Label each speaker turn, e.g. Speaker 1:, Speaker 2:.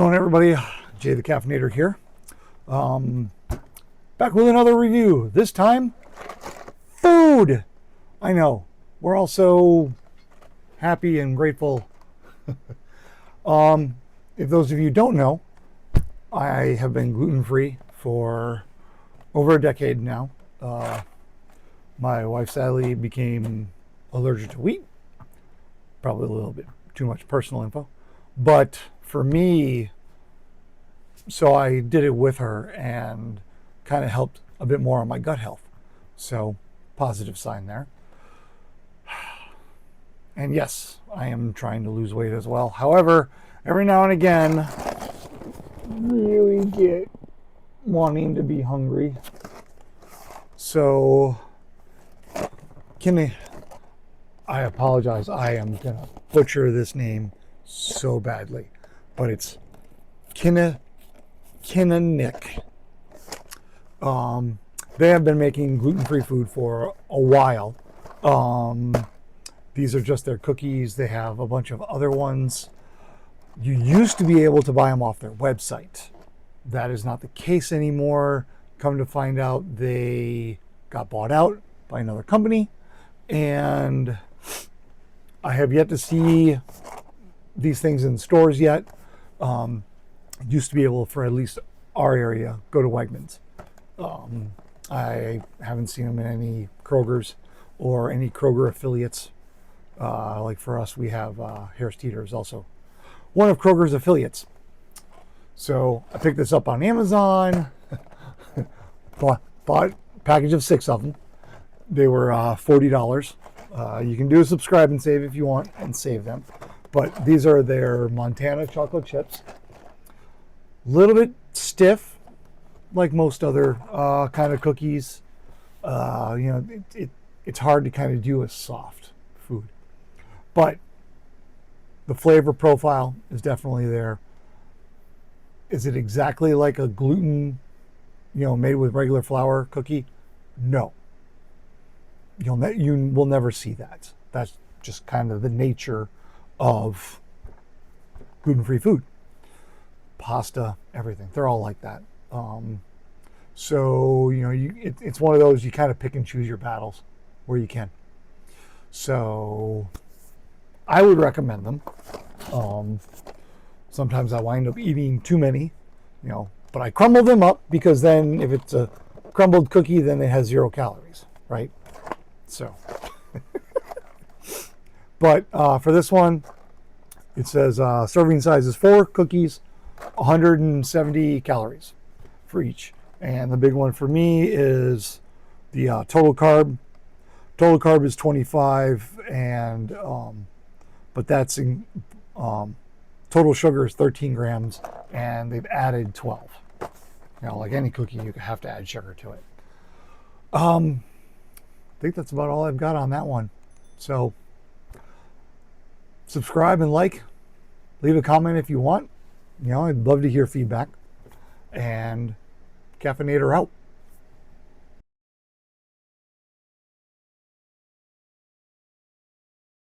Speaker 1: Hello everybody, Jay the Caffeinator here. Back with another review. This time, food. I know, we're all so happy and grateful. If those of you don't know, I have been gluten-free for over a decade now. My wife sadly became allergic to wheat. Probably a little bit too much personal info. But for me, so I did it with her and kind of helped a bit more on my gut health. So positive sign there. And yes, I am trying to lose weight as well. However, every now and again, really get wanting to be hungry. So, I apologize. I am going to butcher this name so badly. But it's Kinnikinnick. They have been making gluten-free food for a while. These are just their cookies. They have a bunch of other ones. You used to be able to buy them off their website. That is not the case anymore. Come to find out, they got bought out by another company, and I have yet to see these things in stores yet. Used to be able, for at least our area, go to Wegmans. I haven't seen them in any Kroger's or any Kroger affiliates. Like for us, we have Harris Teeter is also one of Kroger's affiliates. So I picked this up on Amazon. bought a package of 6 of them. They were $40. You can do a subscribe and save if you want and save them. But these are their Montana chocolate chips. A little bit stiff, like most other kind of cookies. It's hard to kind of do a soft food. But the flavor profile is definitely there. Is it exactly like a gluten, made with regular flour cookie? No. You will never see that. That's just kind of the nature of gluten-free food. Pasta, everything. They're all like that. So, it's one of those you kind of pick and choose your battles where you can. So, I would recommend them. Sometimes I wind up eating too many, but I crumble them up because then if it's a crumbled cookie, then it has 0 calories, right? So, but for this one, it says serving size is 4 cookies, 170 calories for each. And the big one for me is the total carb. Total carb is 25, and but that's in total sugar is 13 grams, and they've added 12. Like any cookie, you have to add sugar to it. I think that's about all I've got on that one. So subscribe and like. Leave a comment if you want. I'd love to hear feedback. And Caffeinator out.